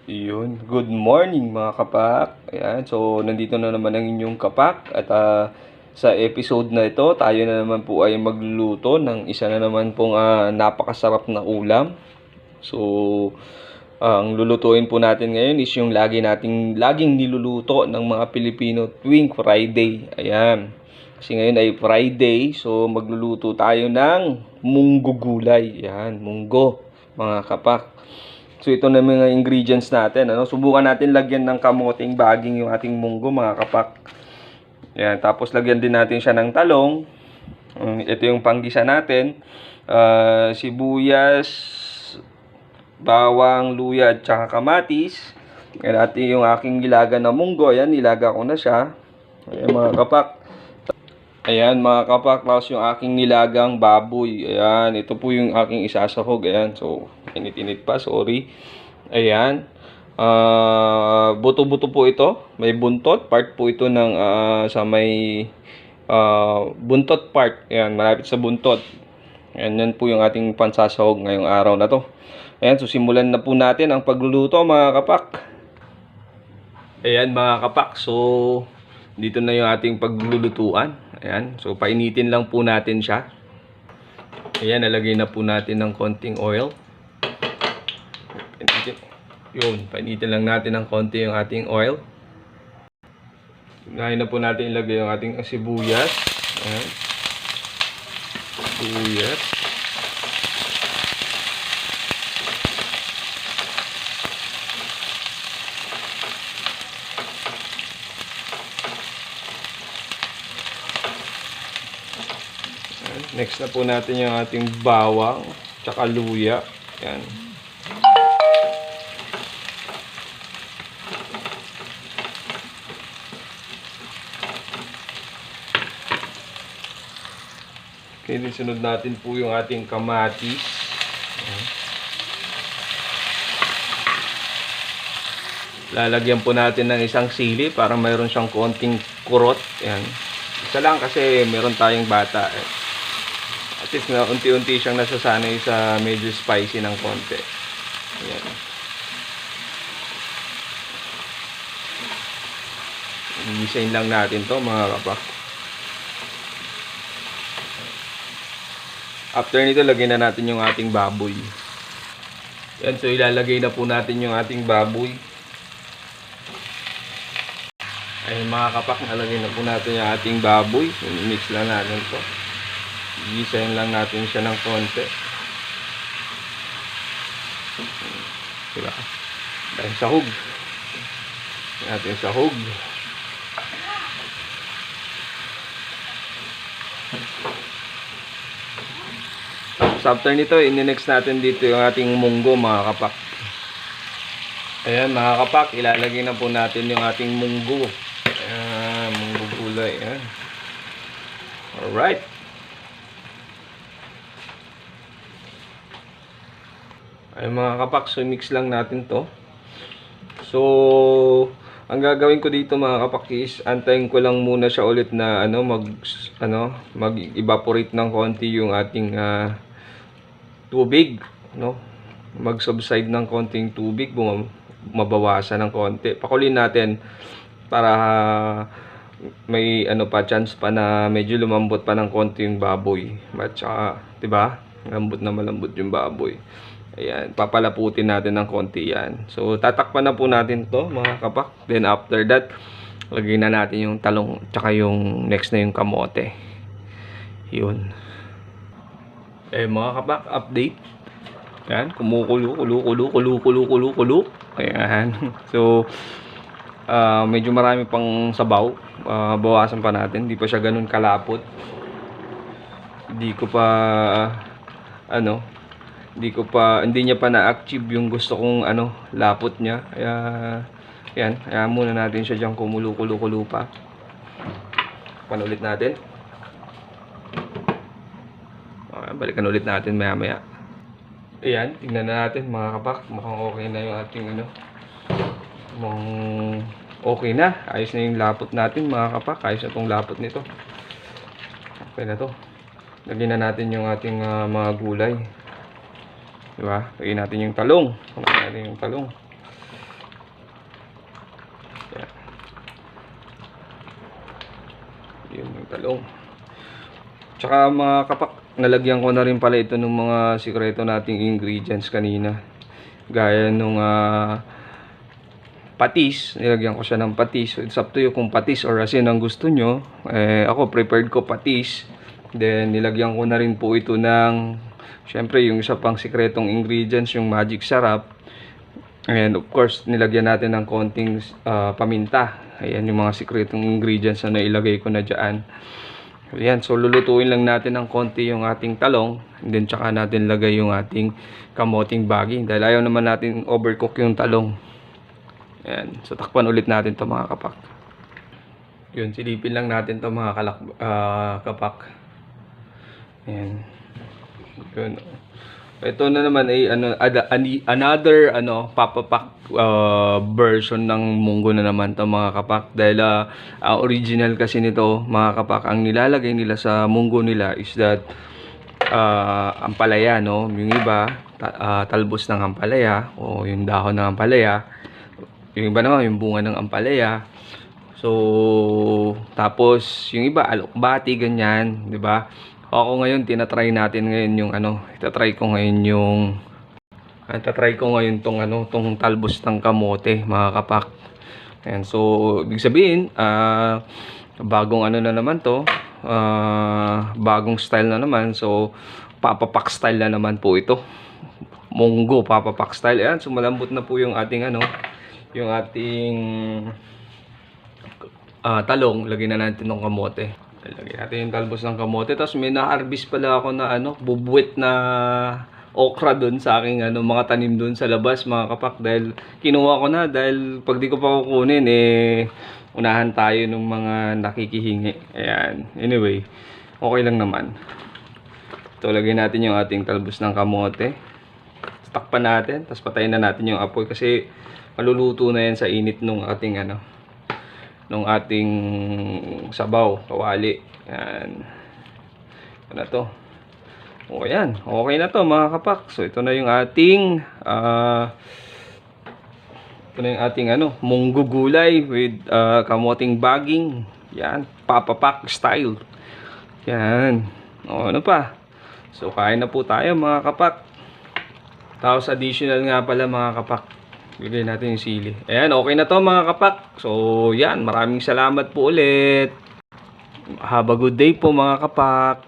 Yun. Good morning mga kapak. Ayan, so nandito na naman ang inyong kapak at sa episode na ito, tayo na naman po ay magluluto ng isa na naman pong napakasarap na ulam. So, ang lulutuin po natin ngayon is yung laging niluluto ng mga Pilipino tuwing Friday. Ayan. Kasi ngayon ay Friday, so magluluto tayo ng munggo gulay. Ayan, munggo mga kapak. So ito na mga ingredients natin. Subukan natin lagyan ng kamoting baging yung ating munggo mga kapak. Yan, tapos lagyan din natin siya ng talong. Ito yung panggisa natin. Sibuyas, bawang, luya at saka kamatis. Yan natin yung aking nilaga na munggo. Ayan, nilaga ko na siya. Ayan mga kapak. Ayan mga kapak, tapos yung aking nilagang baboy. Ayan, ito po yung aking isasahog. Ayan, so init-init pa, sorry. Ayan. Buto-buto po ito. May buntot. Part po ito ng sa may buntot part. Ayan, malapit sa buntot. Ayan, yan po yung ating pansasahog ngayong araw na to. Ayan, so simulan na po natin ang pagluluto mga kapak. Ayan mga kapak, so dito na yung ating paglulutuan. Ayan, so painitin lang po natin siya. Ayan, nalagay na po natin ng konting oil. Yun, painitin lang natin ng konti yung ating oil. Unahin na po natin ilagay yung ating sibuyas. Ayan. Sibuyas. Ayan. Next na po natin yung ating bawang, tsaka luya. Ayan. Okay, sunod natin po yung ating kamatis. Lalagyan po natin ng isang sili para mayroon siyang konting kurot. Ayan. Isa lang kasi meron tayong bata. At least na unti-unti siyang nasasanay sa medyo spicy ng konti. Ayan. Ibisayin lang natin to mga kapak. After nito, lagyan na natin yung ating baboy. Yan, so ilalagay na po natin yung ating baboy. Ayun mga kapak, nalagay na po natin yung ating baboy. So, mix lang natin to. Gisayin lang natin siya ng konti. Diba? Dahil sahog. Ating sahog. After nito, in-next natin dito yung ating munggo mga kapak. Ayan mga kapak, ilalagay na po natin yung ating munggo. Ayan, munggo gulay. Ayan. Alright. Ayan mga kapak, so mix lang natin to. So, ang gagawin ko dito mga kapak is, antayin ko lang muna siya ulit na mag-evaporate ng konti yung ating tubig, no? Mag-subside ng konting tubig, mabawasan ng konti. Pakulin natin para may chance pa na medyo lumambot pa ng konti yung baboy. At saka, 'di ba? Malambot yung baboy. Ayan, papalaputin natin ng konti 'yan. So, tatakpan na po natin 'to, mga kapak. Then after that, lagyan na natin yung talong, tsaka yung next na yung kamote. 'Yun. Mga kapak, update. Ayan, kumukulo. Ayan. So, medyo marami pang sabaw. Bawasan pa natin. Hindi pa siya ganun kalapot. Hindi niya pa na-achieve yung gusto kong lapot niya. Kaya, ayan. Kaya muna natin siya dyan kumulo pa. Panulit natin. Balikan ulit natin maya-maya. Ayan, tingnan na natin mga kapak. Mukhang okay na yung ating okay na. Ayos na yung lapot natin mga kapak. Ayos na itong lapot nito. Okay na to. Lagyan na natin yung ating mga gulay. Diba? Lagyan natin yung talong. Lagyan natin yung talong. Yan. Yun yung talong. Tsaka mga kapak, nalagyan ko na rin pala ito ng mga sikreto nating ingredients kanina. Gaya nung patis, nilagyan ko siya ng patis. So, it's up to you kung patis or asin ang gusto nyo. Ako, prepared ko patis. Then, nilagyan ko na rin po ito ng, syempre, yung isa pang sikretong ingredients, yung magic sarap. And, of course, nilagyan natin ng konting paminta. Ayan yung mga sikretong ingredients na nailagay ko na dyan. Ayan, so lulutuin lang natin ng konti yung ating talong. And then, tsaka natin lagay yung ating kamoting baging. Dahil ayaw naman natin overcook yung talong. Ayan. So, takpan ulit natin to mga kapak. Yun, silipin lang natin to mga kapak. Ayan. Yun. Ito na naman ay another papapak version ng munggo na naman to mga kapak. Dahil original kasi nito mga kapak, ang nilalagay nila sa munggo nila is that ampalaya, no? Yung iba, talbos ng ampalaya o yung dahon ng ampalaya. Yung iba naman, yung bunga ng ampalaya. So, tapos, yung iba, alokbati, ganyan, di ba? Ako ngayon, tinatry natin ngayon yung itatry ko ngayon tong talbos ng kamote, mga kapak. Ayan, so, ibig sabihin, bagong na naman to, bagong style na naman. So, papapak style na naman po ito. Munggo, papapak style. Ayan, so malambot na po yung ating yung ating talong. Lagyan na natin ng kamote. Lagyan natin yung talbos ng kamote. Tapos may na-harvest pala ako na bubuwit na okra dun sa aking mga tanim dun sa labas mga kapak. Dahil kinuha ko na. Dahil pag di ko pa kukunin unahan tayo ng mga nakikihingi. Ayan. Anyway, okay lang naman. Ito, lagyan natin yung ating talbos ng kamote. Takpan natin. Tapos patayin na natin yung apoy kasi maluluto na yan sa init nung ating nung ating sabaw, kawali. Yan. Ito na to. O yan, okay na to mga kapak. So ito na yung ating munggo gulay with kamoting baging. Yan, papapak style. Yan. O ano pa? So kain na po tayo mga kapak. Tapos additional nga pala mga kapak, bigay natin yung sili. Ayan, okay na to mga kapak. So, yan. Maraming salamat po ulit. Have a good day po mga kapak.